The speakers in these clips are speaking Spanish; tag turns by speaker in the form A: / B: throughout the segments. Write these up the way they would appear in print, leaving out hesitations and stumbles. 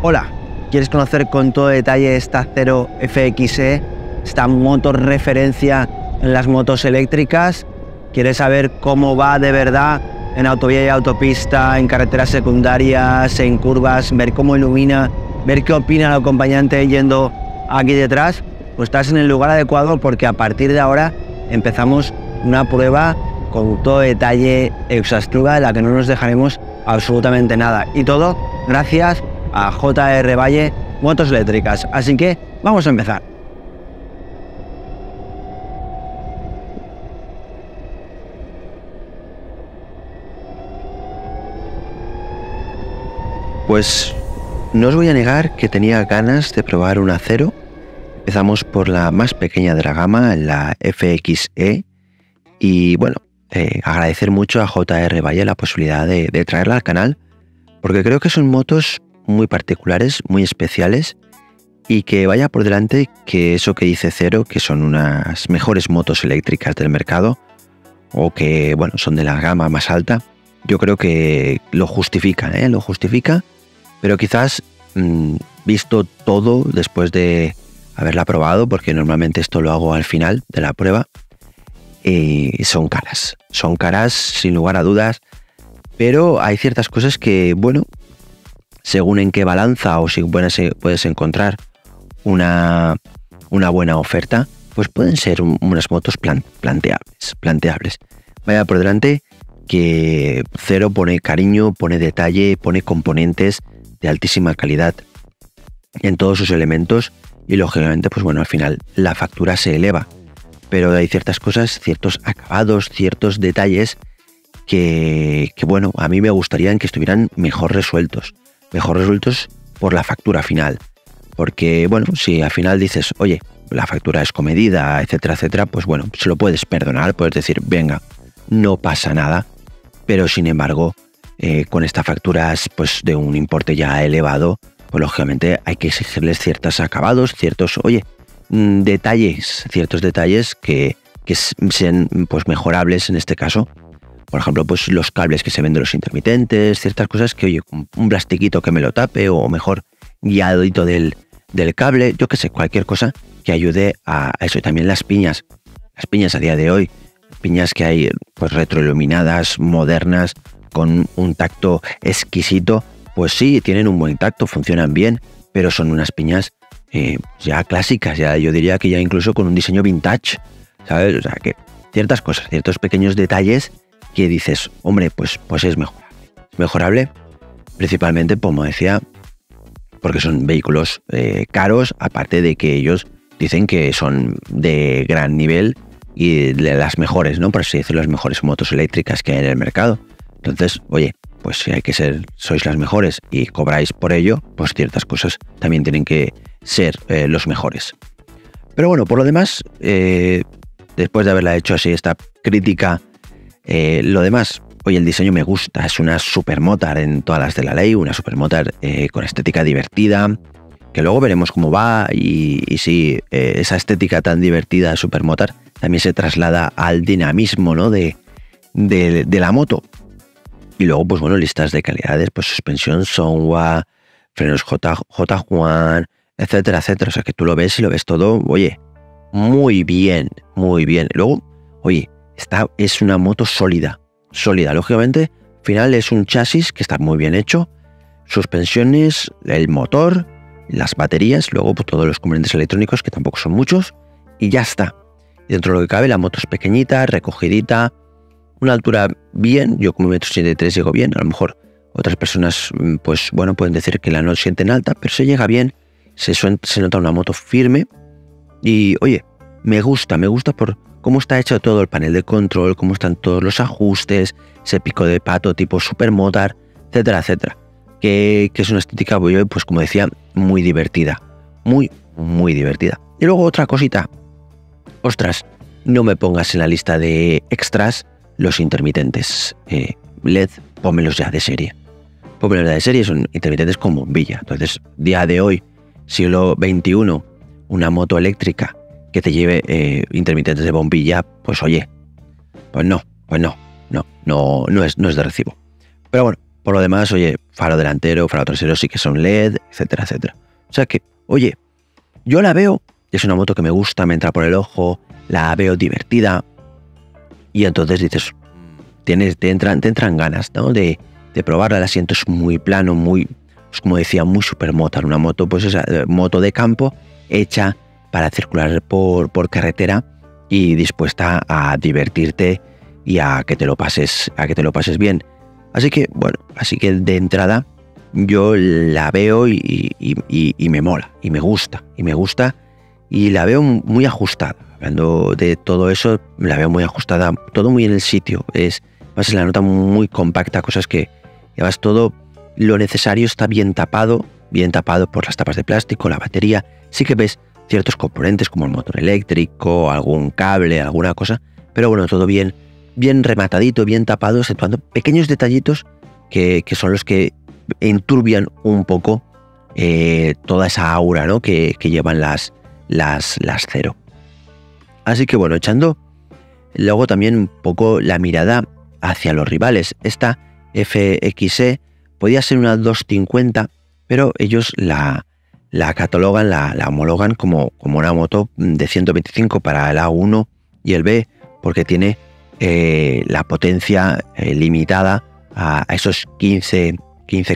A: Hola, ¿quieres conocer con todo detalle esta Zero FXE, esta moto referencia en las motos eléctricas? ¿Quieres saber cómo va de verdad en autovía y autopista, en carreteras secundarias, en curvas, ver cómo ilumina, ver qué opina el acompañante yendo aquí detrás? Pues estás en el lugar adecuado, porque a partir de ahora empezamos una prueba con todo detalle, exhaustiva, en la que no nos dejaremos absolutamente nada. Y todo gracias a JR Valle Motos Eléctricas. Así que vamos a empezar. Pues no os voy a negar que tenía ganas de probar una Zero. Empezamos por la más pequeña de la gama, la FXE, y bueno, agradecer mucho a JR Valle la posibilidad de traerla al canal, porque creo que son motos muy particulares, muy especiales, y que vaya por delante que eso que dice Zero, que son unas mejores motos eléctricas del mercado, o que bueno, son de la gama más alta, yo creo que lo justifican, lo justifica, pero quizás visto todo después de haberla probado, porque normalmente esto lo hago al final de la prueba, son caras sin lugar a dudas, pero hay ciertas cosas que, bueno, según en qué balanza o si puedes encontrar una buena oferta, pues pueden ser unas motos planteables. Vaya por delante que Zero pone cariño, pone detalle, pone componentes de altísima calidad en todos sus elementos, y lógicamente, pues bueno, al final la factura se eleva, pero hay ciertas cosas, ciertos acabados, ciertos detalles que bueno, a mí me gustaría que estuvieran mejor resueltos por la factura final, porque bueno, si al final dices, oye, la factura es comedida, etcétera, etcétera, pues bueno, se lo puedes perdonar, puedes decir, venga, no pasa nada, pero sin embargo, con estas facturas pues de un importe ya elevado, pues lógicamente hay que exigirles ciertos acabados, ciertos detalles que sean pues mejorables en este caso. Por ejemplo, pues los cables que se ven de los intermitentes, ciertas cosas que, oye, un plastiquito que me lo tape, o mejor, guiadito del cable, yo que sé, cualquier cosa que ayude a eso. Y también las piñas a día de hoy, piñas que hay pues retroiluminadas, modernas, con un tacto exquisito, pues sí, tienen un buen tacto, funcionan bien, pero son unas piñas ya clásicas, ya yo diría que ya incluso con un diseño vintage, ¿sabes? O sea, que ciertas cosas, ciertos pequeños detalles que dices, hombre, pues es mejorable, principalmente, como decía, porque son vehículos caros, aparte de que ellos dicen que son de gran nivel y de las mejores, ¿no? Por así decirlo, las mejores motos eléctricas que hay en el mercado. Entonces, oye, pues si sois las mejores y cobráis por ello, pues ciertas cosas también tienen que ser los mejores. Pero bueno, por lo demás, después de haberla hecho así esta crítica, lo demás, oye, el diseño me gusta, es una supermotar en todas las de la ley, una supermotar con estética divertida, que luego veremos cómo va, y sí, esa estética tan divertida de supermotar también se traslada al dinamismo, ¿no? de la moto. Y luego, pues bueno, listas de calidades, pues suspensión Sonhua, frenos J1, etcétera, etcétera. O sea, que tú lo ves y lo ves todo, oye, muy bien, muy bien. Luego, oye, es una moto sólida. Lógicamente, al final es un chasis que está muy bien hecho, suspensiones, el motor, las baterías, luego pues, todos los componentes electrónicos, que tampoco son muchos, y ya está. Y dentro de lo que cabe, la moto es pequeñita, recogidita, una altura bien, yo como 1,73 m llego bien, a lo mejor otras personas, pues bueno, pueden decir que la no sienten alta, pero se llega bien, se nota una moto firme, y oye, me gusta por cómo está hecho todo el panel de control, cómo están todos los ajustes, ese pico de pato tipo supermotar, etcétera, etcétera, que es una estética, pues como decía, muy divertida, muy divertida. Y luego otra cosita, ostras, no me pongas en la lista de extras los intermitentes LED, pónmelos ya de serie. Son intermitentes con bombilla. Entonces, día de hoy, siglo XXI, una moto eléctrica que te lleve intermitentes de bombilla, pues oye, no es de recibo. Pero bueno, Por lo demás, oye, faro delantero, faro trasero sí que son LED, etcétera, etcétera. O sea que, oye, yo la veo, es una moto que me gusta, me entra por el ojo, la veo divertida y entonces dices, te entran ganas, ¿no? de probarla. El asiento es muy plano, muy, pues como decía, muy supermoto, una moto, pues esa moto de campo hecha para circular por carretera y dispuesta a divertirte y a que te lo pases bien. Así que, bueno, de entrada yo la veo y me mola, y me gusta, y la veo muy ajustada. Hablando de todo eso, la veo muy ajustada, todo muy en el sitio. Además, la nota muy compacta, cosas que llevas todo lo necesario, está bien tapado por las tapas de plástico, la batería. Sí que ves ciertos componentes como el motor eléctrico, algún cable, alguna cosa, pero bueno, todo bien rematadito, bien tapado, exceptuando pequeños detallitos que son los que enturbian un poco toda esa aura, ¿no? que llevan las Zero. Así que bueno, echando luego también un poco la mirada hacia los rivales. Esta FXE podía ser una 250, pero ellos la catalogan, la homologan como una moto de 125 para el A1 y el B, porque tiene la potencia limitada a esos 15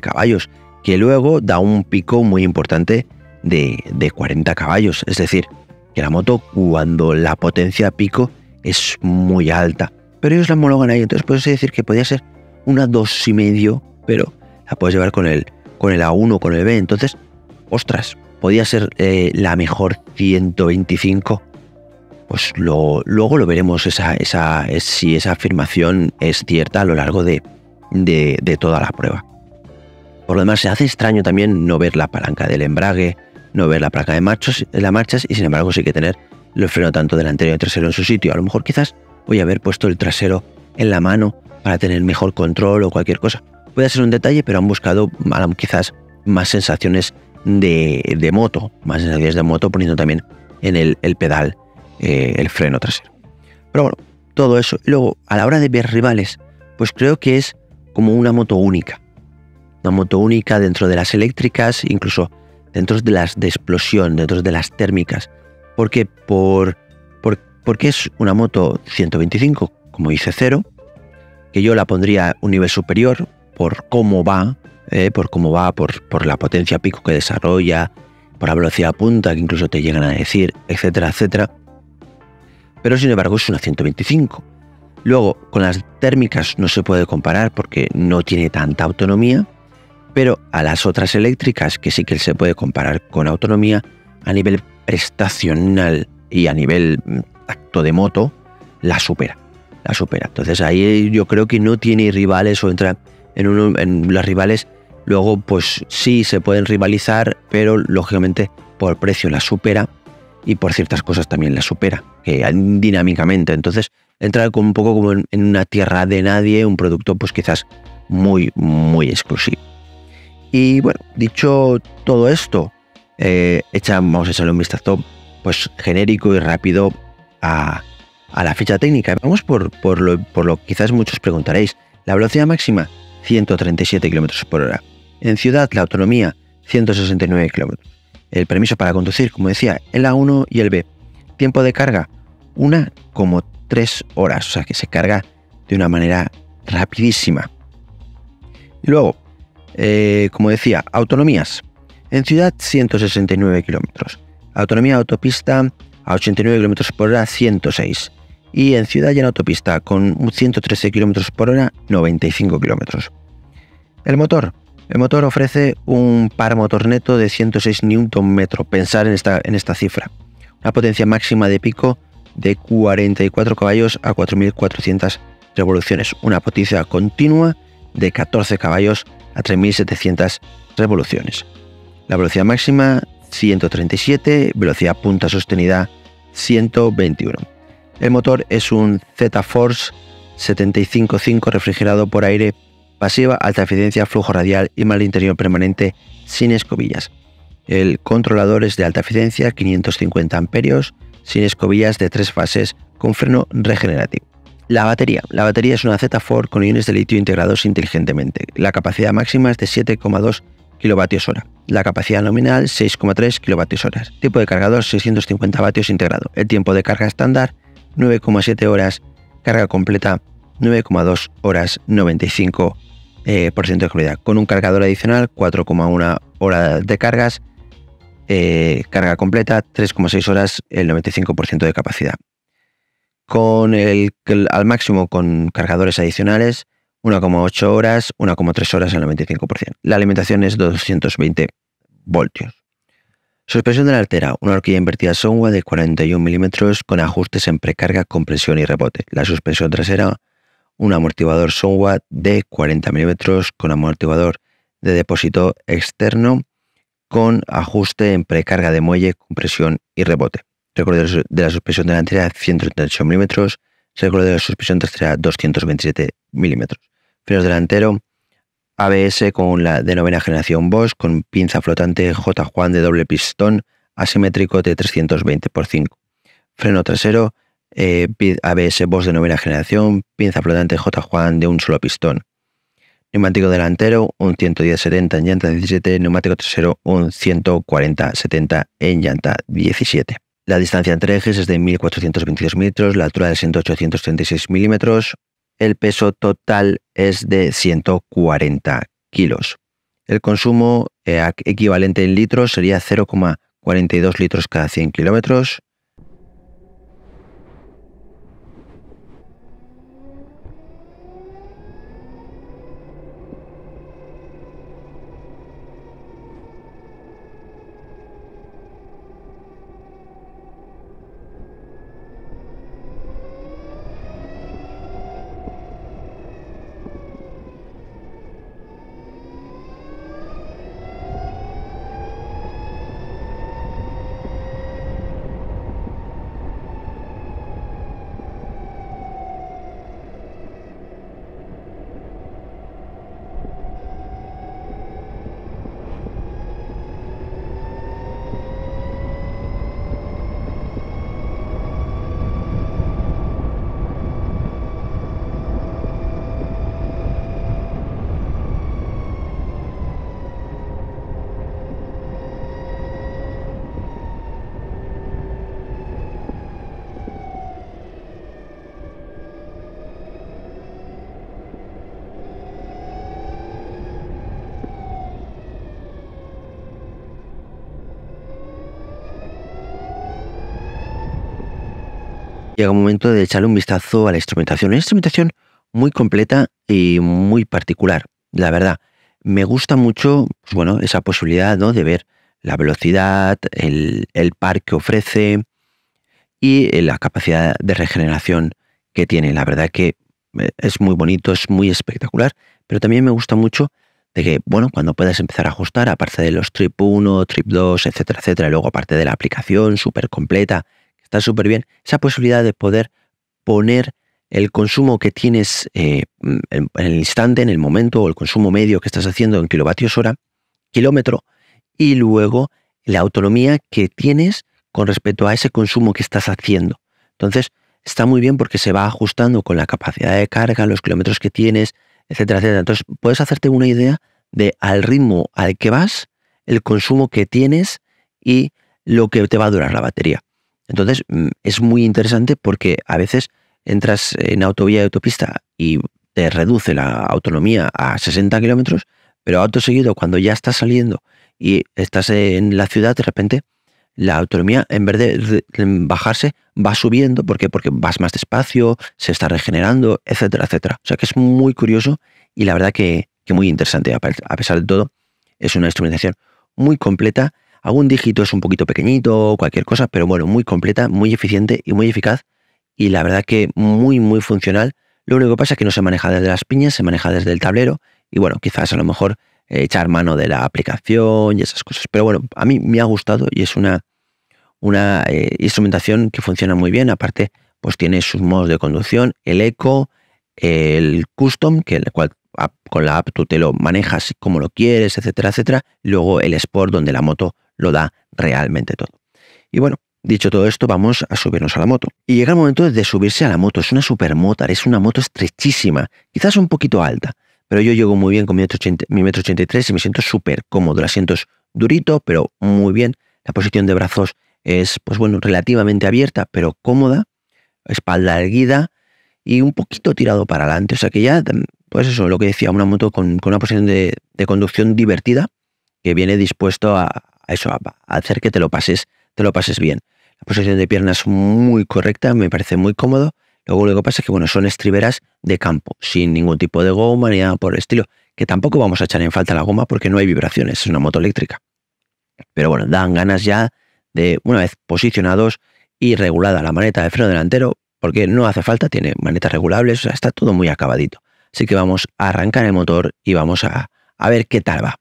A: caballos, que luego da un pico muy importante de 40 caballos. Es decir, que la moto, cuando la potencia pico es muy alta, pero ellos la homologan ahí. Entonces puedes decir que podría ser una 2,5, pero la puedes llevar con el A1, con el B. Entonces, ostras, podía ser la mejor 125. Pues luego lo veremos si esa afirmación es cierta a lo largo de toda la prueba. Por lo demás, se hace extraño también no ver la palanca del embrague, no ver la placa de marchas, y sin embargo sí que tener el freno tanto delantero y trasero en su sitio. A lo mejor quizás voy a haber puesto el trasero en la mano para tener mejor control o cualquier cosa. Puede ser un detalle, pero han buscado quizás más sensaciones de moto, poniendo también en el pedal el freno trasero. Pero bueno, todo eso. Y luego, a la hora de ver rivales, pues creo que es como una moto única. Una moto única dentro de las eléctricas, incluso dentro de las de explosión, dentro de las térmicas. Porque porque es una moto 125, como dice Zero, que yo la pondría un nivel superior por cómo va, por la potencia pico que desarrolla, por la velocidad punta que incluso te llegan a decir, etcétera, etcétera. Pero sin embargo es una 125. Luego, con las térmicas no se puede comparar porque no tiene tanta autonomía, pero a las otras eléctricas, que sí que se puede comparar con autonomía, a nivel prestacional y a nivel tacto de moto, la supera. Entonces ahí yo creo que no tiene rivales, o entra en las rivales. Luego pues sí se pueden rivalizar, pero lógicamente por precio la supera y por ciertas cosas también la supera, que dinámicamente. Entonces entra un poco como en una tierra de nadie, un producto pues quizás muy, muy exclusivo. Y bueno, dicho todo esto, vamos a echarle un vistazo pues genérico y rápido a la ficha técnica. Vamos por lo que quizás muchos preguntaréis. La velocidad máxima, 137 km por hora. En ciudad, la autonomía, 169 km. El permiso para conducir, como decía, el A1 y el B. Tiempo de carga, 1,3 horas. O sea que se carga de una manera rapidísima. Y luego, como decía, autonomías. En ciudad, 169 km. Autonomía autopista a 89 km por hora, 106. Y en ciudad y en autopista, con 113 km por hora, 95 km. El motor ofrece un par motor neto de 106 Nm. Pensar en esta cifra. Una potencia máxima de pico de 44 caballos a 4.400 revoluciones. Una potencia continua de 14 caballos a 3.700 revoluciones. La velocidad máxima 137, velocidad punta sostenida 121. El motor es un Z-Force 75.5 refrigerado por aire, pasiva, alta eficiencia, flujo radial y mal interior permanente sin escobillas. El controlador es de alta eficiencia, 550 amperios, sin escobillas, de 3 fases, con freno regenerativo. La batería es una Z4 con iones de litio integrados inteligentemente. La capacidad máxima es de 7,2 kWh. La capacidad nominal 6,3 kWh. Tipo de cargador 650 vatios integrado. El tiempo de carga estándar 9,7 horas. Carga completa 9,2 horas, 95% de seguridad. Con un cargador adicional 4,1 horas de cargas. Carga completa 3,6 horas, el 95% de capacidad. Al máximo con cargadores adicionales 1,8 horas, 1,3 horas al 95%. La alimentación es 220 voltios. Suspensión delantera, una horquilla invertida Sonwa de 41 milímetros con ajustes en precarga, compresión y rebote. La suspensión trasera, un amortiguador Sonwa de 40 milímetros con amortiguador de depósito externo con ajuste en precarga de muelle, compresión y rebote. Recorrido de la suspensión delantera 138 milímetros, recorrido de la suspensión trasera 227 milímetros. Frenos delantero ABS con la de novena generación Bosch con pinza flotante J. Juan de doble pistón asimétrico de 320x5. Freno trasero ABS Bosch de novena generación, pinza flotante J. Juan de un solo pistón. Neumático delantero un 110-70 en llanta 17, neumático trasero un 140-70 en llanta 17. La distancia entre ejes es de 1422 metros, la altura de 836 milímetros, el peso total es de 140 kilos. El consumo equivalente en litros sería 0,42 litros cada 100 kilómetros. Llega un momento de echarle un vistazo a la instrumentación. Una instrumentación muy completa y muy particular, la verdad. Me gusta mucho, pues bueno, esa posibilidad, ¿no?, de ver la velocidad, el par que ofrece y la capacidad de regeneración que tiene. La verdad que es muy bonito, es muy espectacular, pero también me gusta mucho de que, bueno, cuando puedas empezar a ajustar, aparte de los trip 1, trip 2, etcétera, etcétera, y luego aparte de la aplicación súper completa, está súper bien, esa posibilidad de poder poner el consumo que tienes en el instante, en el momento, o el consumo medio que estás haciendo en kilovatios hora, kilómetro, y luego la autonomía que tienes con respecto a ese consumo que estás haciendo. Entonces, está muy bien porque se va ajustando con la capacidad de carga, los kilómetros que tienes, etcétera, etcétera. Entonces, puedes hacerte una idea de al ritmo al que vas, el consumo que tienes y lo que te va a durar la batería. Entonces, es muy interesante porque a veces entras en autovía y autopista y te reduce la autonomía a 60 kilómetros, pero acto seguido, cuando ya estás saliendo y estás en la ciudad, de repente la autonomía, en vez de bajarse, va subiendo. ¿Por qué? Porque vas más despacio, se está regenerando, etcétera, etcétera. O sea que es muy curioso y la verdad que muy interesante. A pesar de todo, es una instrumentación muy completa. Algún dígito es un poquito pequeñito, cualquier cosa, pero bueno, muy completa, muy eficiente y muy eficaz. Y la verdad que muy, muy funcional. Lo único que pasa es que no se maneja desde las piñas, se maneja desde el tablero. Y bueno, quizás a lo mejor echar mano de la aplicación y esas cosas. Pero bueno, a mí me ha gustado y es una instrumentación que funciona muy bien. Aparte, pues tiene sus modos de conducción, el Eco, el Custom, que el cual con la app tú te lo manejas como lo quieres, etcétera, etcétera. Luego el Sport, donde la moto lo da realmente todo. Y bueno, Dicho todo esto, vamos a subirnos a la moto. Y llega el momento de subirse a la moto. Es una supermotar, es una moto estrechísima, quizás un poquito alta, pero yo llego muy bien con mi 1,83 m y me siento súper cómodo. El asiento es durito, pero muy bien. La posición de brazos es, pues bueno, relativamente abierta, pero cómoda. Espalda erguida y un poquito tirado para adelante. O sea que ya, pues eso, lo que decía, una moto con una posición de conducción divertida, que viene dispuesto a eso, a hacer que te lo pases bien. La posición de piernas muy correcta, me parece muy cómodo. Luego lo que pasa es que, bueno, son estriberas de campo, sin ningún tipo de goma ni nada por el estilo, que tampoco vamos a echar en falta la goma porque no hay vibraciones, es una moto eléctrica. Pero bueno, dan ganas ya de, una vez posicionados y regulada la maneta de freno delantero, porque no hace falta, tiene manetas regulables, o sea, está todo muy acabadito. Así que vamos a arrancar el motor y vamos a ver qué tal va.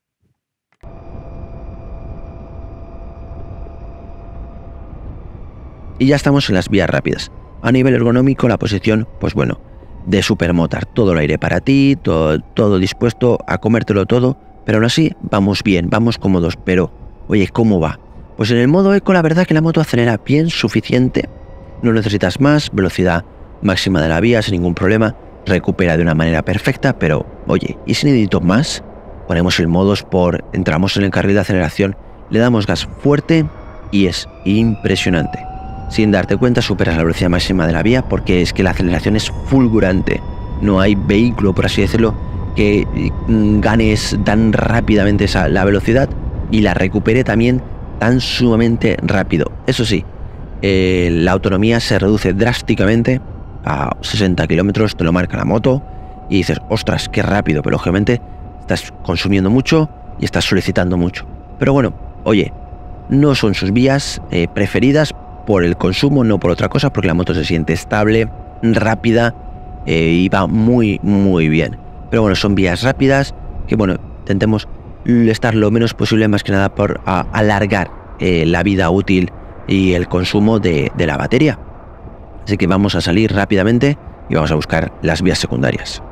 A: Y ya estamos en las vías rápidas. A nivel ergonómico, la posición, pues bueno, de supermotar. Todo el aire para ti, todo dispuesto a comértelo todo, pero aún así vamos bien, vamos cómodos. Pero, oye, ¿cómo va? Pues en el modo eco, la verdad que la moto acelera bien, suficiente. No necesitas más, velocidad máxima de la vía sin ningún problema. Recupera de una manera perfecta, pero, oye, ¿y si necesito más? Ponemos el modo Sport, entramos en el carril de aceleración, le damos gas fuerte y es impresionante. Sin darte cuenta superas la velocidad máxima de la vía porque es que la aceleración es fulgurante. No hay vehículo, por así decirlo, que ganes tan rápidamente la velocidad y la recupere también tan sumamente rápido. Eso sí, la autonomía se reduce drásticamente a 60 kilómetros, te lo marca la moto y dices, ostras, qué rápido, pero lógicamente estás consumiendo mucho y estás solicitando mucho. Pero bueno, oye, no son sus vías preferidas por el consumo, no por otra cosa, porque la moto se siente estable, rápida y va muy, muy bien. Pero bueno, son vías rápidas que, bueno, intentemos estar lo menos posible, más que nada por alargar la vida útil y el consumo de la batería. Así que vamos a salir rápidamente y vamos a buscar las vías secundarias.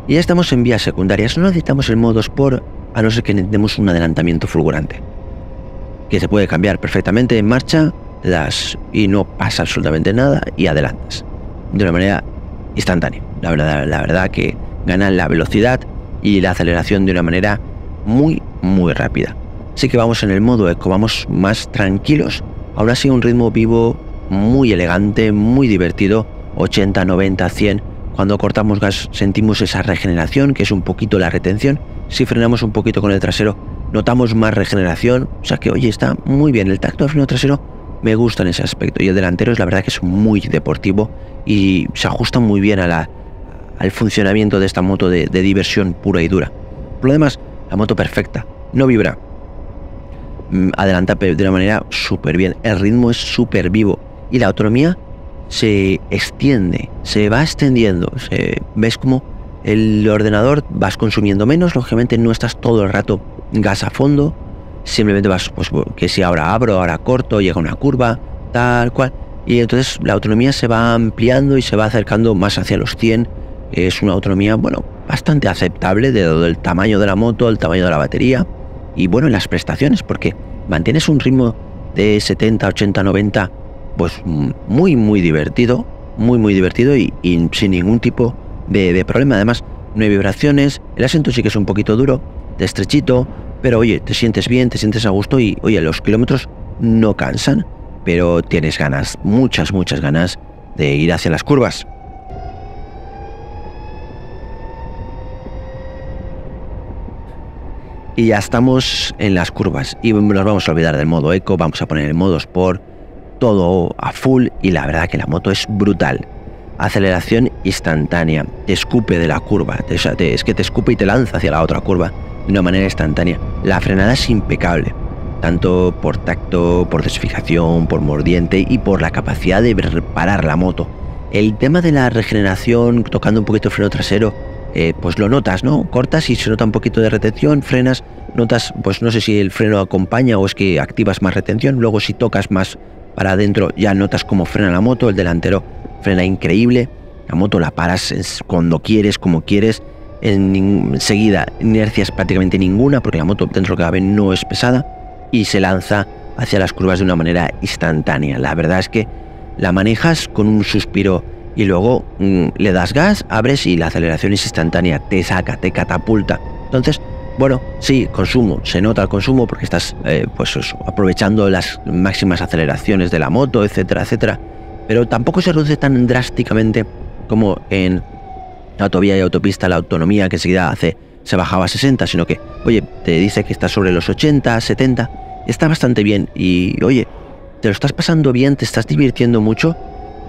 A: Y ya estamos en vías secundarias. No necesitamos el modo Sport a no ser que necesitemos un adelantamiento fulgurante, que se puede cambiar perfectamente en marcha, le das y no pasa absolutamente nada y adelantas de una manera instantánea. La verdad que gana la velocidad y la aceleración de una manera muy, muy rápida. Así que vamos en el modo eco, vamos más tranquilos. Aún así un ritmo vivo muy elegante, muy divertido, 80, 90, 100. Cuando cortamos gas sentimos esa regeneración, que es un poquito la retención. Si frenamos un poquito con el trasero, notamos más regeneración. O sea que, oye, está muy bien. El tacto de freno trasero me gusta en ese aspecto. Y el delantero es la verdad que es muy deportivo y se ajusta muy bien al funcionamiento de esta moto de diversión pura y dura. Por lo demás, la moto perfecta, no vibra. Adelanta de una manera súper bien. El ritmo es súper vivo y la autonomía se extiende, se va extendiendo. Ves como el ordenador vas consumiendo menos, lógicamente no estás todo el rato gas a fondo, simplemente vas, pues que si ahora abro, ahora corto, llega una curva, tal cual, y entonces la autonomía se va ampliando y se va acercando más hacia los 100. Es una autonomía, bueno, bastante aceptable dado el tamaño de la moto, el tamaño de la batería y bueno, en las prestaciones, porque mantienes un ritmo de 70, 80, 90, pues muy, muy divertido y sin ningún tipo de problema. Además, no hay vibraciones, el asiento sí que es un poquito duro, de estrechito, pero oye, te sientes bien, te sientes a gusto y oye, los kilómetros no cansan, pero tienes ganas, muchas ganas de ir hacia las curvas. Y ya estamos en las curvas y nos vamos a olvidar del modo eco, vamos a poner el modo Sport, todo a full y la verdad que la moto es brutal. Aceleración instantánea, te escupe de la curva, es que te escupe y te lanza hacia la otra curva de una manera instantánea. La frenada es impecable, tanto por tacto, por dosificación, por mordiente y por la capacidad de reparar la moto. El tema de la regeneración, tocando un poquito el freno trasero, pues lo notas, ¿no? Cortas y se nota un poquito de retención, frenas, notas, pues no sé si el freno acompaña o es que activas más retención. Luego si tocas más para adentro ya notas cómo frena la moto, el delantero frena increíble, la moto la paras cuando quieres, como quieres, enseguida inercias prácticamente ninguna, porque la moto dentro de lo que cabe no es pesada, y se lanza hacia las curvas de una manera instantánea. La verdad es que la manejas con un suspiro y luego le das gas, abres y la aceleración es instantánea, te saca, te catapulta. Entonces, bueno, sí, consumo, se nota el consumo porque estás pues eso, aprovechando las máximas aceleraciones de la moto, etcétera, etcétera, pero tampoco se reduce tan drásticamente como en autovía y autopista la autonomía, que enseguida se bajaba a 60, sino que, oye, te dice que está sobre los 80, 70, está bastante bien y, oye, te lo estás pasando bien, te estás divirtiendo mucho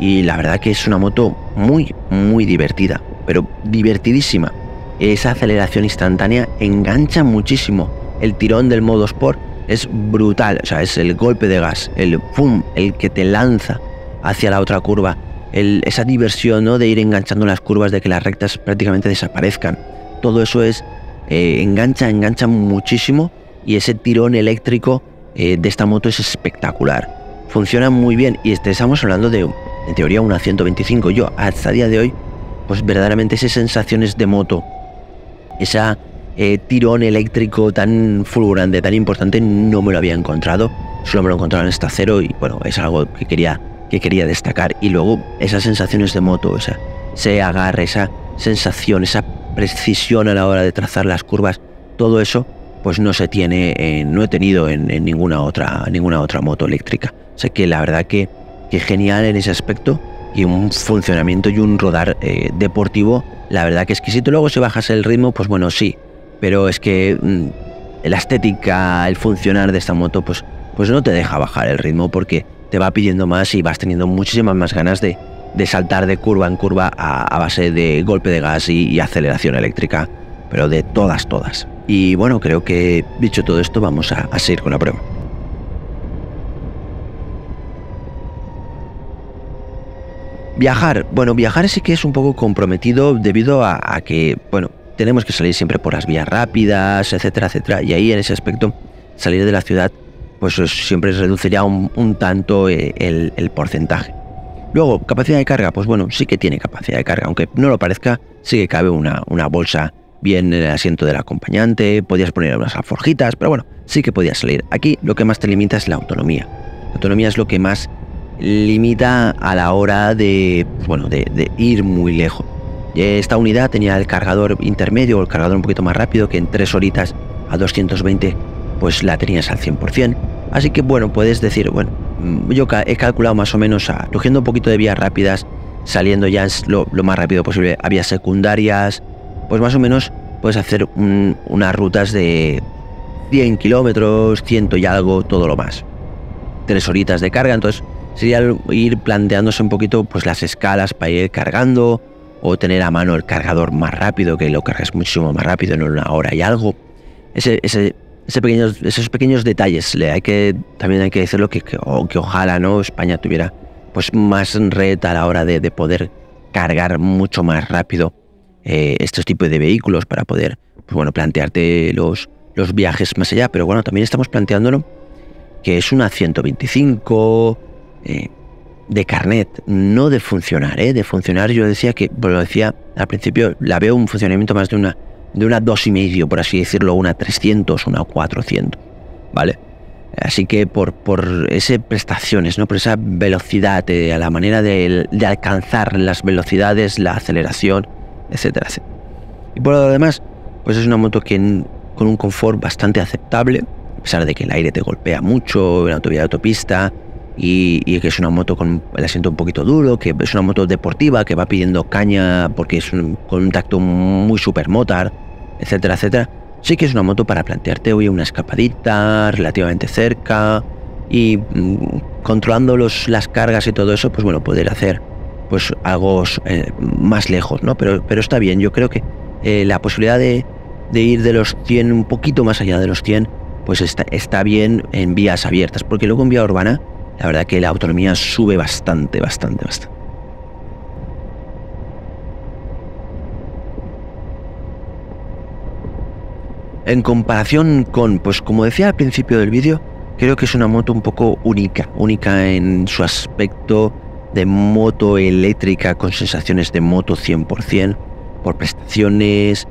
A: y la verdad que es una moto muy, muy divertida, pero divertidísima. Esa aceleración instantánea engancha muchísimo. El tirón del modo Sport es brutal, o sea, es el golpe de gas, el pum, el que te lanza hacia la otra curva, esa diversión, ¿no?, de ir enganchando las curvas, de que las rectas prácticamente desaparezcan. Todo eso es engancha muchísimo y ese tirón eléctrico de esta moto es espectacular. Funciona muy bien y estamos hablando de, en teoría, una 125. Yo hasta el día de hoy, pues verdaderamente esas sensaciones de moto, esa tirón eléctrico tan fulgurante, tan importante, no me lo había encontrado. Solo me lo he encontrado en esta Cero y bueno, es algo que quería destacar. Y luego esas sensaciones de moto, ese agarre, esa sensación, esa precisión a la hora de trazar las curvas, todo eso pues no he tenido en ninguna otra moto eléctrica. O sea que la verdad que genial en ese aspecto, y un funcionamiento y un rodar deportivo, la verdad que exquisito. Luego si bajas el ritmo, pues bueno, sí, pero es que la estética, el funcionar de esta moto, pues no te deja bajar el ritmo, porque te va pidiendo más y vas teniendo muchísimas más ganas de saltar de curva en curva a base de golpe de gas y aceleración eléctrica, pero de todas. Y bueno, creo que dicho todo esto, vamos a seguir con la prueba. Viajar sí que es un poco comprometido debido a que, bueno, tenemos que salir siempre por las vías rápidas, etcétera, etcétera, y ahí en ese aspecto salir de la ciudad pues siempre reduciría un tanto el porcentaje. Luego, capacidad de carga, pues bueno, sí que tiene capacidad de carga, aunque no lo parezca, sí que cabe una bolsa bien en el asiento del acompañante, podías poner unas alforjitas, pero bueno, sí que podías salir. Aquí lo que más te limita es la autonomía. La autonomía es lo que más limita a la hora de ir muy lejos. Esta unidad tenía el cargador intermedio o el cargador un poquito más rápido, que en 3 horitas a 220 pues la tenías al 100%. Así que bueno, puedes decir, bueno, yo he calculado más o menos cogiendo un poquito de vías rápidas, saliendo ya lo más rápido posible a vías secundarias, pues más o menos puedes hacer unas rutas de 100 kilómetros, 100 y algo, todo lo más. 3 horitas de carga, entonces sería ir planteándose un poquito pues las escalas para ir cargando, o tener a mano el cargador más rápido, que lo cargas muchísimo más rápido en 1 hora y algo. Esos pequeños detalles, también hay que decirlo, que ojalá, ¿no?, España tuviera pues más red a la hora de poder cargar mucho más rápido estos tipos de vehículos, para poder pues bueno, plantearte los viajes más allá. Pero bueno, también estamos planteándolo que es una 125 de carnet, no de funcionar. De funcionar, yo decía que, pues lo decía al principio, la veo un funcionamiento más de una 2,5, por así decirlo, una 300, una 400, ¿vale? Así que por esas prestaciones, ¿no?, por esa velocidad, a la manera de alcanzar las velocidades, la aceleración, etcétera, etcétera. Y por lo demás, pues es una moto con un confort bastante aceptable, a pesar de que el aire te golpea mucho en autovía de autopista, y que es una moto con el asiento un poquito duro, que es una moto deportiva que va pidiendo caña porque es con un tacto muy supermotor, etcétera, etcétera. Sí que es una moto para plantearte hoy una escapadita relativamente cerca y controlando las cargas y todo eso, pues bueno, poder hacer pues algo más lejos, ¿no? Pero está bien. Yo creo que la posibilidad de ir de los 100, un poquito más allá de los 100, pues está bien en vías abiertas, porque luego en vía urbana la verdad que la autonomía sube bastante. En comparación con, pues como decía al principio del vídeo, creo que es una moto un poco única en su aspecto de moto eléctrica con sensaciones de moto 100%, por prestaciones,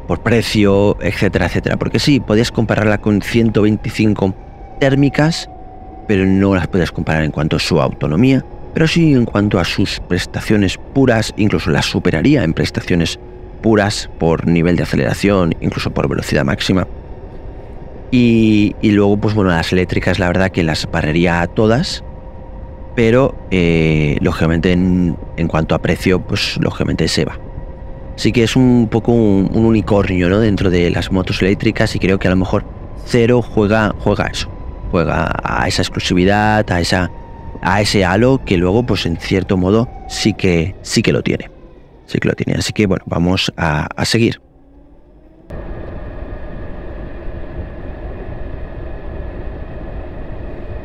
A: por precio, etcétera, etcétera. Porque sí, podías compararla con 125 térmicas, pero no las puedes comparar en cuanto a su autonomía, pero sí en cuanto a sus prestaciones puras, incluso las superaría en prestaciones puras por nivel de aceleración, incluso por velocidad máxima. Y luego, pues bueno, las eléctricas, la verdad que las barrería a todas, pero lógicamente en cuanto a precio, pues lógicamente se va. Así que es un poco un unicornio, ¿no?, dentro de las motos eléctricas, y creo que a lo mejor Zero juega eso, juega a esa exclusividad, a ese halo que luego, pues en cierto modo sí que lo tiene. Sí que lo tiene. Así que bueno, vamos a seguir.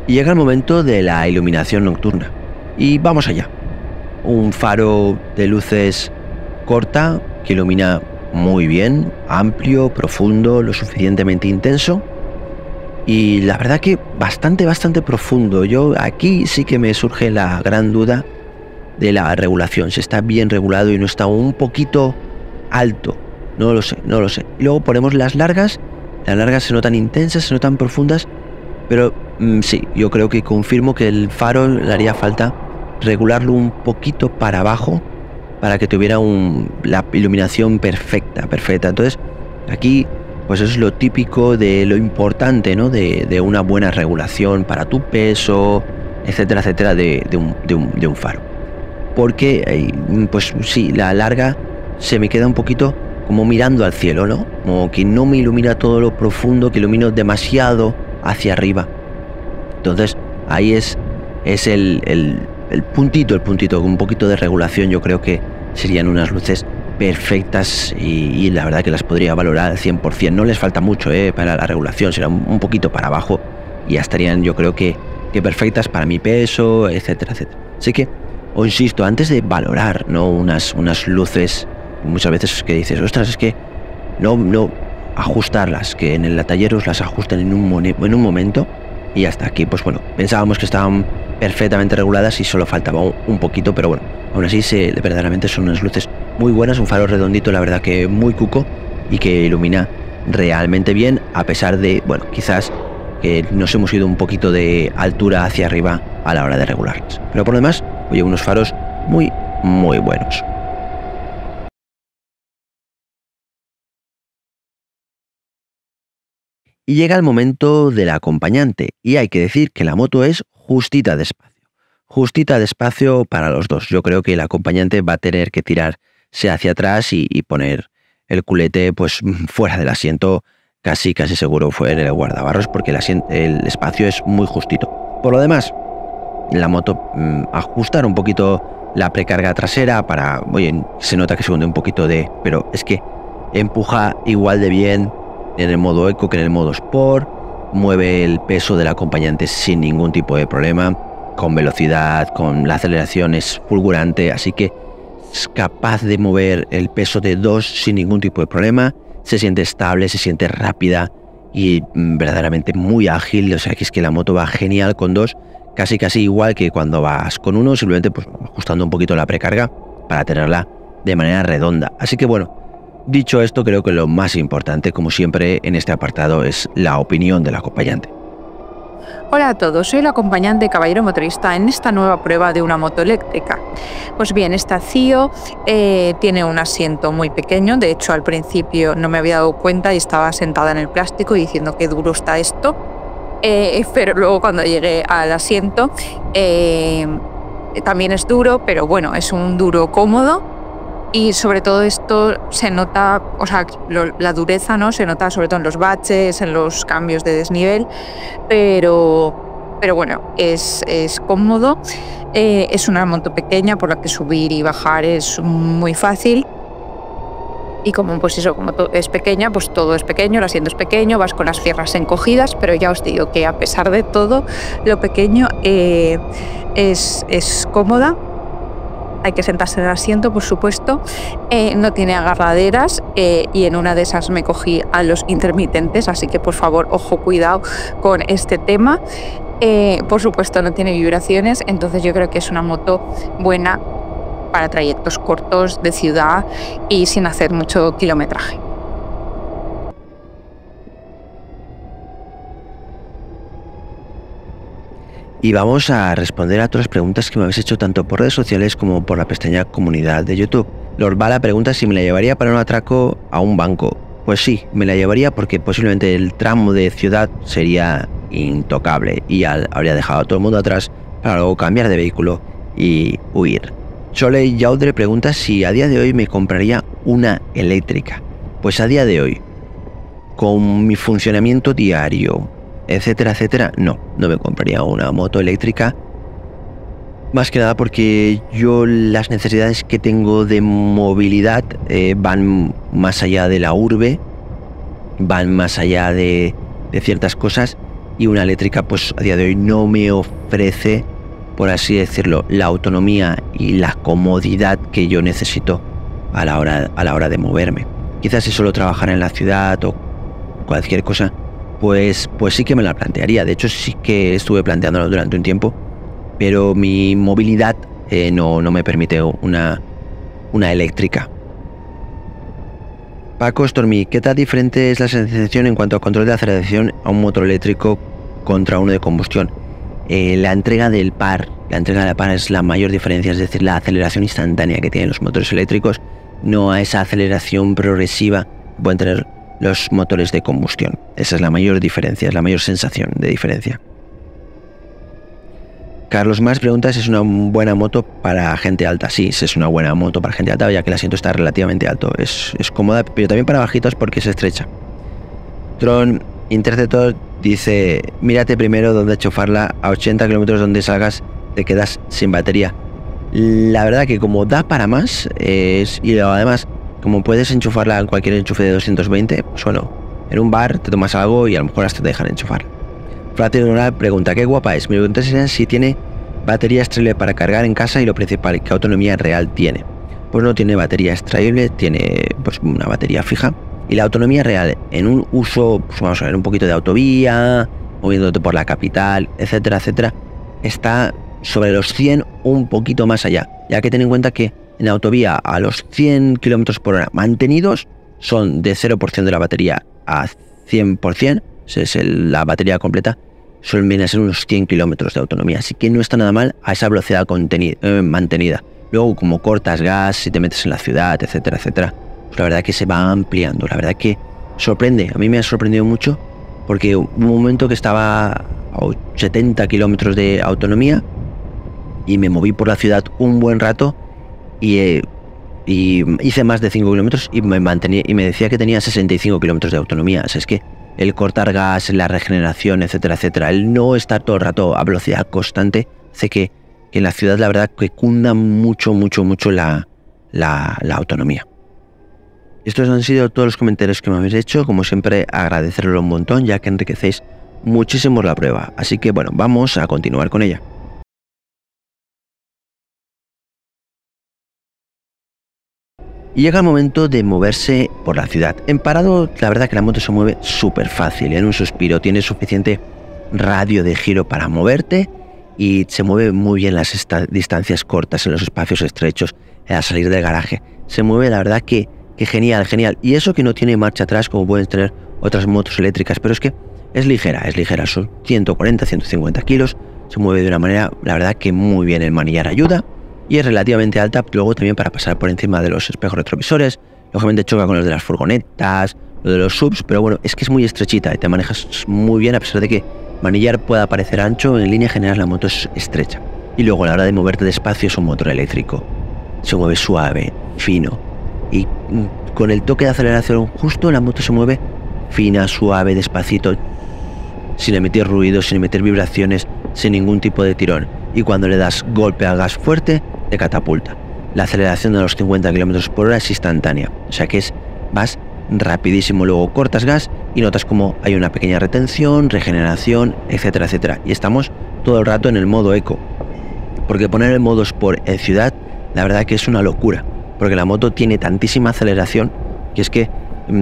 A: Y llega el momento de la iluminación nocturna. Y vamos allá. Un faro de luces corta que ilumina muy bien, amplio, profundo, lo suficientemente intenso. Y la verdad que bastante profundo. Yo aquí sí que me surge la gran duda de la regulación. Si está bien regulado y no está un poquito alto. No lo sé. Y luego ponemos las largas. Las largas se notan intensas, se notan profundas. Pero sí, yo creo que confirmo que el faro le haría falta regularlo un poquito para abajo para que tuviera la iluminación perfecta. Entonces, aquí, pues eso es lo típico de lo importante, ¿no?, de una buena regulación para tu peso, etcétera, etcétera, de un faro. Porque, pues sí, la larga se me queda un poquito como mirando al cielo, ¿no? Como que no me ilumina todo lo profundo, que ilumino demasiado hacia arriba. Entonces ahí es el puntito, un poquito de regulación. Yo creo que serían unas luces perfectas y la verdad que las podría valorar al 100%. No les falta mucho para la regulación, será un poquito para abajo y ya estarían, yo creo que perfectas para mi peso, etcétera, etcétera. Así que, os insisto, antes de valorar, ¿no?, unas luces, muchas veces que dices, ostras, es que no ajustarlas, que en el taller os las ajusten en un momento y hasta aquí. Pues bueno, pensábamos que estaban perfectamente reguladas y solo faltaba un poquito, pero bueno, aún así verdaderamente son unas luces muy buenas, un faro redondito, la verdad que muy cuco y que ilumina realmente bien, a pesar de, bueno, quizás que nos hemos ido un poquito de altura hacia arriba a la hora de regularlas. Pero por lo demás, oye, unos faros muy buenos. Y llega el momento del acompañante, y hay que decir que la moto es justita de espacio para los dos. Yo creo que el acompañante va a tener que tirarse hacia atrás y poner el culete pues fuera del asiento, casi seguro fuera del guardabarros, porque el espacio es muy justito. Por lo demás, la moto ajustar un poquito la precarga trasera para, oye, se nota que se hunde un poquito pero es que empuja igual de bien en el modo eco que en el modo sport, mueve el peso del acompañante sin ningún tipo de problema, con velocidad, con la aceleración es fulgurante, así que es capaz de mover el peso de dos sin ningún tipo de problema, se siente estable, se siente rápida y verdaderamente muy ágil. O sea que es que la moto va genial con dos, casi igual que cuando vas con uno, simplemente pues ajustando un poquito la precarga para tenerla de manera redonda. Así que bueno, dicho esto, creo que lo más importante, como siempre en este apartado, es la opinión del acompañante.
B: Hola a todos, soy el acompañante caballero motorista en esta nueva prueba de una moto eléctrica. Pues bien, esta CIO tiene un asiento muy pequeño, de hecho al principio no me había dado cuenta y estaba sentada en el plástico y diciendo qué duro está esto, pero luego cuando llegué al asiento también es duro, pero bueno, es un duro cómodo. Y sobre todo esto se nota, o sea, la dureza, ¿no?, se nota sobre todo en los baches, en los cambios de desnivel, pero bueno, es cómodo, es una moto pequeña por la que subir y bajar es muy fácil. Y como pues eso, como es pequeña, pues todo es pequeño, el asiento es pequeño, vas con las piernas encogidas, pero ya os digo que a pesar de todo, lo pequeño es cómoda. Hay que sentarse en el asiento, por supuesto, no tiene agarraderas y en una de esas me cogí a los intermitentes, así que por favor, ojo, cuidado con este tema. Por supuesto no tiene vibraciones, entonces yo creo que es una moto buena para trayectos cortos de ciudad y sin hacer mucho kilometraje.
A: Y vamos a responder a otras preguntas que me habéis hecho tanto por redes sociales como por la pestaña comunidad de YouTube. Lord Bala pregunta si me la llevaría para un atraco a un banco. Pues sí, me la llevaría porque posiblemente el tramo de ciudad sería intocable y habría dejado a todo el mundo atrás para luego cambiar de vehículo y huir. Chole Yaudre pregunta si a día de hoy me compraría una eléctrica. Pues a día de hoy, con mi funcionamiento diario, etcétera, etcétera, no me compraría una moto eléctrica. Más que nada porque yo las necesidades que tengo de movilidad van más allá de la urbe, van más allá de ciertas cosas, y una eléctrica pues a día de hoy no me ofrece, por así decirlo, la autonomía y la comodidad que yo necesito a la hora de moverme. Quizás si solo trabajara en la ciudad o cualquier cosa, pues sí que me la plantearía. De hecho sí que estuve planteándolo durante un tiempo, pero mi movilidad no me permite una eléctrica. Paco Stormy, ¿qué tan diferente es la sensación en cuanto a control de aceleración a un motor eléctrico contra uno de combustión? La entrega del par es la mayor diferencia, es decir, la aceleración instantánea que tienen los motores eléctricos, no a esa aceleración progresiva que pueden tener los motores de combustión. Esa es la mayor diferencia, es la mayor sensación de diferencia. Carlos Más pregunta si es una buena moto para gente alta. Sí, es una buena moto para gente alta, ya que el asiento está relativamente alto. Es cómoda, pero también para bajitos porque es estrecha. Tron Interceptor dice: mírate primero dónde enchufarla. A 80 kilómetros donde salgas te quedas sin batería. La verdad que como da para más, y además como puedes enchufarla en cualquier enchufe de 220, pues bueno, en un bar te tomas algo y a lo mejor hasta te dejan enchufar. Fraternal pregunta: qué guapa es. Mi pregunta sería si tiene batería extraíble para cargar en casa y lo principal, ¿qué autonomía real tiene? Pues no tiene batería extraíble, tiene pues una batería fija. Y la autonomía real en un uso, pues vamos a ver, un poquito de autovía, moviéndote por la capital, etcétera, etcétera, está sobre los 100, un poquito más allá. Ya que ten en cuenta que en autovía a los 100 km por hora mantenidos son de 0% de la batería a 100%, es la batería completa, suelen venir a ser unos 100 kilómetros de autonomía, así que no está nada mal a esa velocidad mantenida. Luego, como cortas gas, si te metes en la ciudad, etcétera, etcétera, pues la verdad que se va ampliando. La verdad que sorprende, a mí me ha sorprendido mucho, porque hubo un momento que estaba a 70 kilómetros de autonomía y me moví por la ciudad un buen rato y hice más de 5 kilómetros y me mantenía, y me decía que tenía 65 kilómetros de autonomía. O sea, es que el cortar gas, la regeneración, etcétera, etcétera, el no estar todo el rato a velocidad constante, hace que en la ciudad la verdad que cunda mucho la autonomía. Estos han sido todos los comentarios que me habéis hecho. Como siempre, agradecerlo un montón, ya que enriquecéis muchísimo la prueba. Así que bueno, vamos a continuar con ella. Y llega el momento de moverse por la ciudad. En parado, la verdad que la moto se mueve súper fácil. En un suspiro tienes suficiente radio de giro para moverte y se mueve muy bien las distancias cortas, en los espacios estrechos, al salir del garaje. Se mueve, la verdad que genial. Y eso que no tiene marcha atrás como pueden tener otras motos eléctricas, pero es que es ligera, son 140, 150 kilos. Se mueve de una manera, la verdad que muy bien. El manillar ayuda. Y es relativamente alta, luego también para pasar por encima de los espejos retrovisores. Lógicamente choca con los de las furgonetas, lo de los subs, pero bueno, es que es muy estrechita y te manejas muy bien, a pesar de que manillar pueda parecer ancho. En línea general la moto es estrecha. Y luego a la hora de moverte despacio es un motor eléctrico. Se mueve suave, fino. Y con el toque de aceleración justo, la moto se mueve fina, suave, despacito, sin emitir ruidos, sin emitir vibraciones, sin ningún tipo de tirón. Y cuando le das golpe al gas fuerte, te catapulta. La aceleración de los 50 km por hora es instantánea, o sea que vas rapidísimo. Luego cortas gas y notas como hay una pequeña retención, regeneración, etcétera, etcétera. Y estamos todo el rato en el modo eco, porque poner el modo Sport en ciudad, la verdad que es una locura, porque la moto tiene tantísima aceleración que es que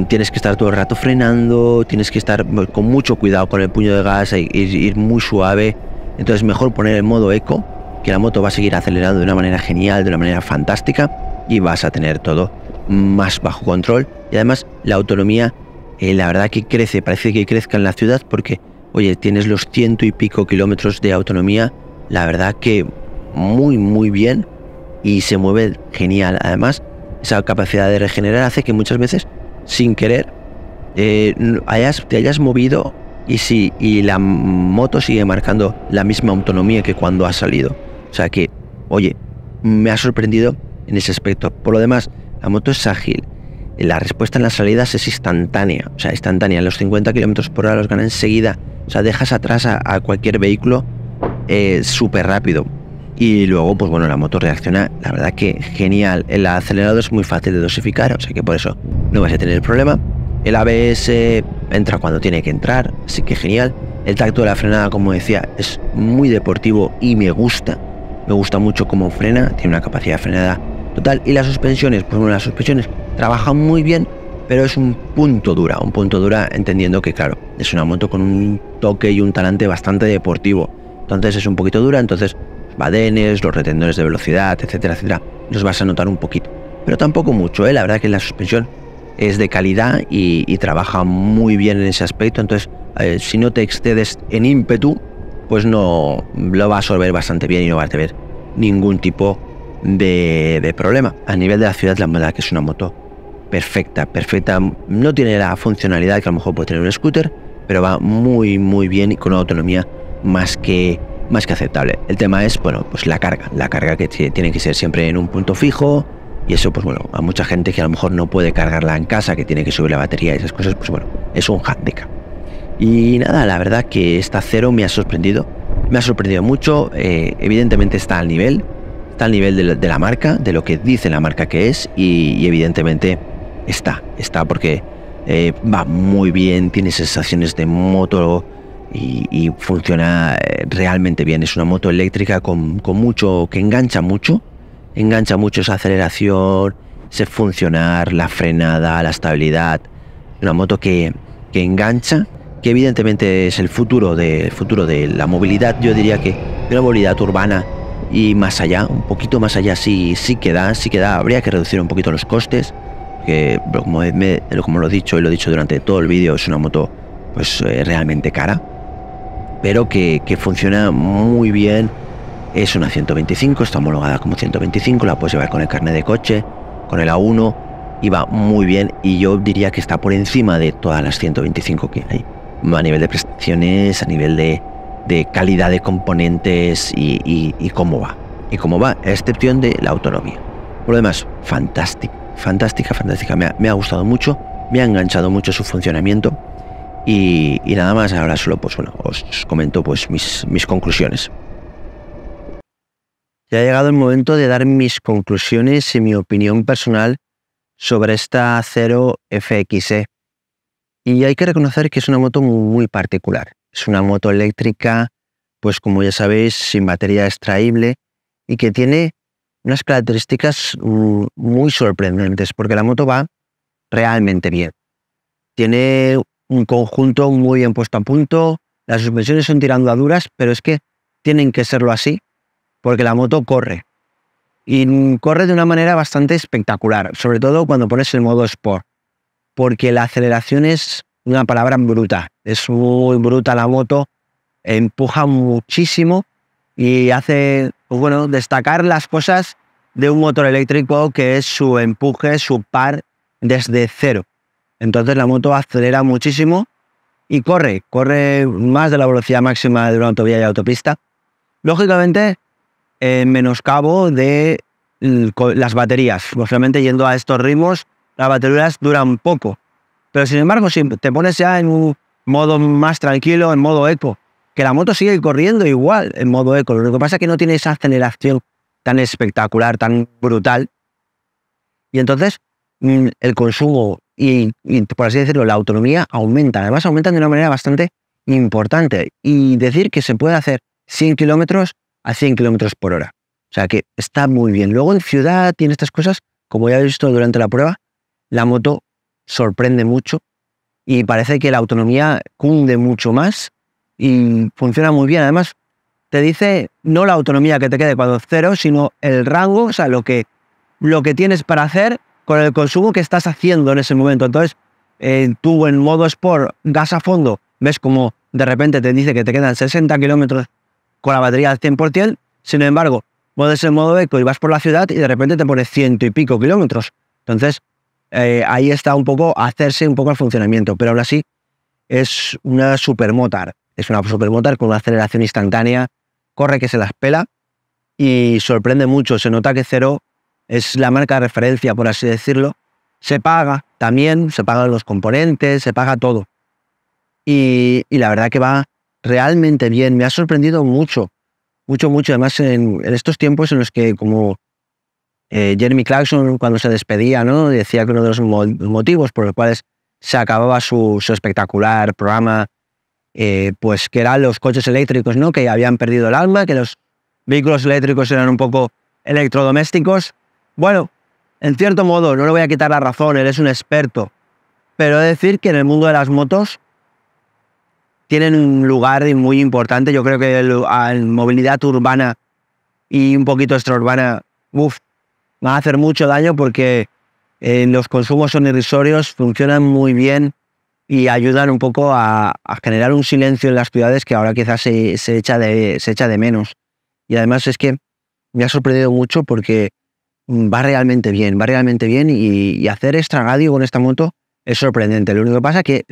A: tienes que estar todo el rato frenando, tienes que estar con mucho cuidado con el puño de gas e ir muy suave. Entonces mejor poner el modo eco, que la moto va a seguir acelerando de una manera genial, de una manera fantástica, y vas a tener todo más bajo control. Y además la autonomía, la verdad que crece, parece que crezca en la ciudad, porque oye, tienes los 100 y pico kilómetros de autonomía, la verdad que muy bien, y se mueve genial. Además, esa capacidad de regenerar hace que muchas veces, sin querer, te hayas movido y la moto sigue marcando la misma autonomía que cuando has salido. O sea que, oye, me ha sorprendido en ese aspecto. Por lo demás, la moto es ágil. La respuesta en las salidas es instantánea. O sea, instantánea. Los 50 km por hora los gana enseguida. O sea, dejas atrás a cualquier vehículo súper rápido. Y luego, pues bueno, la moto reacciona, la verdad que genial. El acelerador es muy fácil de dosificar, o sea que por eso no vas a tener problema. El ABS entra cuando tiene que entrar, así que genial. El tacto de la frenada, como decía, es muy deportivo y me gusta. Me gusta mucho cómo frena, tiene una capacidad de frenada total. Y las suspensiones, pues bueno, las suspensiones trabajan muy bien, pero es un punto dura entendiendo que, claro, es una moto con un toque y un talante bastante deportivo. Entonces es un poquito dura, entonces badenes, los retenedores de velocidad, etcétera, etcétera, los vas a notar un poquito. Pero tampoco mucho, la verdad que la suspensión es de calidad y trabaja muy bien en ese aspecto. Entonces, si no te excedes en ímpetu, pues no lo va a absorber bastante bien y no vas a tener ningún tipo de problema. A nivel de la ciudad, la verdad que es una moto perfecta. No tiene la funcionalidad que a lo mejor puede tener un scooter, pero va muy bien y con una autonomía más que aceptable. El tema es, bueno, pues la carga que tiene que ser siempre en un punto fijo. Y eso, pues bueno, a mucha gente que a lo mejor no puede cargarla en casa, que tiene que subir la batería y esas cosas, pues bueno, es un hándicap. Y nada, la verdad que esta Zero me ha sorprendido mucho. Evidentemente está al nivel de la marca, de lo que dice la marca que es, y evidentemente está porque va muy bien, tiene sensaciones de moto y funciona realmente bien. Es una moto eléctrica con mucho, que engancha mucho esa aceleración, ese funcionar, la frenada, la estabilidad. Una moto que engancha, que evidentemente es el futuro de la movilidad. Yo diría que de la movilidad urbana y más allá, un poquito más allá sí queda. Habría que reducir un poquito los costes, que como lo he dicho y lo he dicho durante todo el vídeo, es una moto pues realmente cara, pero que funciona muy bien. Es una 125, está homologada como 125, la puedes llevar con el carnet de coche, con el A1, y va muy bien, y yo diría que está por encima de todas las 125 que hay, a nivel de prestaciones, a nivel de calidad de componentes y cómo va, a excepción de la autonomía. Por lo demás, fantástica, me ha gustado mucho, me ha enganchado mucho su funcionamiento, y nada más. Ahora solo, pues bueno, os comento pues mis conclusiones. Ya ha llegado el momento de dar mis conclusiones y mi opinión personal sobre esta Zero FXE. Y hay que reconocer que es una moto muy particular. Es una moto eléctrica, pues como ya sabéis, sin batería extraíble, y que tiene unas características muy sorprendentes, porque la moto va realmente bien. Tiene un conjunto muy bien puesto a punto, las suspensiones son tirando a duras, pero es que tienen que serlo así, porque la moto corre, y corre de una manera bastante espectacular, sobre todo cuando pones el modo Sport, porque la aceleración es una palabra bruta, es muy bruta la moto, empuja muchísimo y hace, pues bueno, destacar las cosas de un motor eléctrico, que es su empuje, su par desde cero. Entonces la moto acelera muchísimo y corre más de la velocidad máxima de una autovía y autopista. Lógicamente, en menoscabo de las baterías. Lógicamente, yendo a estos ritmos, las baterías duran poco. Pero sin embargo, si te pones ya en un modo más tranquilo, en modo eco, que la moto sigue corriendo igual en modo eco, lo único que pasa es que no tiene esa aceleración tan espectacular, tan brutal. Y entonces el consumo y, por así decirlo, la autonomía aumentan. Además, aumentan de una manera bastante importante. Y decir que se puede hacer 100 kilómetros a 100 kilómetros por hora. O sea que está muy bien. Luego en ciudad tiene estas cosas, como ya he visto durante la prueba, la moto sorprende mucho y parece que la autonomía cunde mucho más y funciona muy bien. Además, te dice no la autonomía que te quede cuando cero, sino el rango, o sea, lo que tienes para hacer con el consumo que estás haciendo en ese momento. Entonces, tú en modo Sport, gas a fondo, ves como de repente te dice que te quedan 60 kilómetros con la batería al 100%, sin embargo, pones el modo eco y vas por la ciudad y de repente te pone 100 y pico kilómetros. Entonces, ahí está un poco hacerse un poco el funcionamiento, pero aún así es una supermotor. Es una supermotor con una aceleración instantánea, corre que se las pela y sorprende mucho. Se nota que Cero es la marca de referencia, por así decirlo. Se paga también, se pagan los componentes, se paga todo. Y la verdad que va realmente bien. Me ha sorprendido mucho. Además, en estos tiempos en los que, como Jeremy Clarkson, cuando se despedía, ¿no?, decía que uno de los motivos por los cuales se acababa su espectacular programa, pues que eran los coches eléctricos, ¿no?, que habían perdido el alma, que los vehículos eléctricos eran un poco electrodomésticos. Bueno, en cierto modo, no le voy a quitar la razón, él es un experto, pero he de decir que en el mundo de las motos tienen un lugar muy importante. Yo creo que en movilidad urbana y un poquito extraurbana, van a hacer mucho daño porque los consumos son irrisorios, funcionan muy bien y ayudan un poco a generar un silencio en las ciudades que ahora quizás se echa de menos. Y además es que me ha sorprendido mucho porque va realmente bien y hacer extra radio con esta moto es sorprendente. Lo único que pasa es que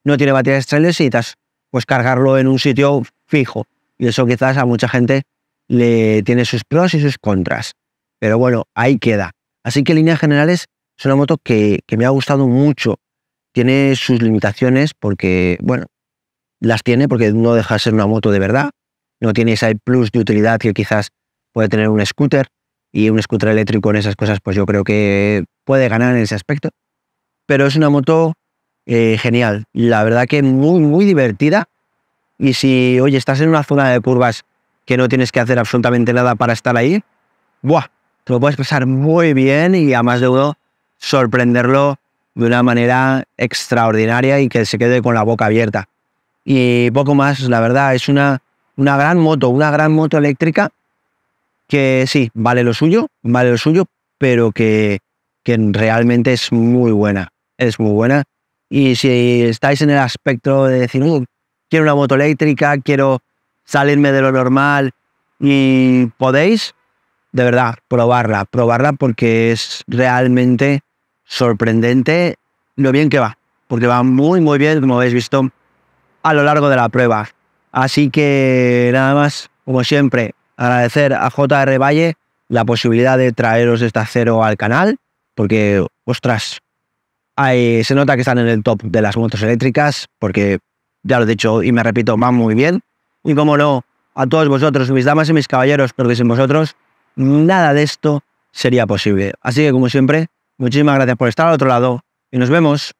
A: no tiene baterías extraíbles y necesitas pues cargarlo en un sitio fijo, y eso quizás a mucha gente le tiene sus pros y sus contras, pero bueno, ahí queda. Así que en líneas generales es una moto que me ha gustado mucho. Tiene sus limitaciones porque, bueno, las tiene porque no deja de ser una moto de verdad, no tiene ese plus de utilidad que quizás puede tener un scooter, y un scooter eléctrico en esas cosas pues yo creo que puede ganar en ese aspecto, pero es una moto genial, la verdad que muy divertida. Y si, oye, estás en una zona de curvas que no tienes que hacer absolutamente nada para estar ahí, te lo puedes pasar muy bien y a más de uno sorprenderlo de una manera extraordinaria y que se quede con la boca abierta. Y poco más, la verdad, es una gran moto eléctrica que sí, vale lo suyo, pero que realmente es muy buena. Y si estáis en el aspecto de decir, quiero una moto eléctrica, quiero salirme de lo normal, y podéis, de verdad, probarla porque es realmente sorprendente lo bien que va, porque va muy bien, como habéis visto a lo largo de la prueba. Así que nada más, como siempre, agradecer a JR Valle la posibilidad de traeros esta Cero al canal, porque, ostras, se nota que están en el top de las motos eléctricas, porque ya lo he dicho y me repito, van muy bien. Y como no, a todos vosotros, mis damas y mis caballeros, porque sin vosotros nada de esto sería posible. Así que como siempre, muchísimas gracias por estar al otro lado y nos vemos.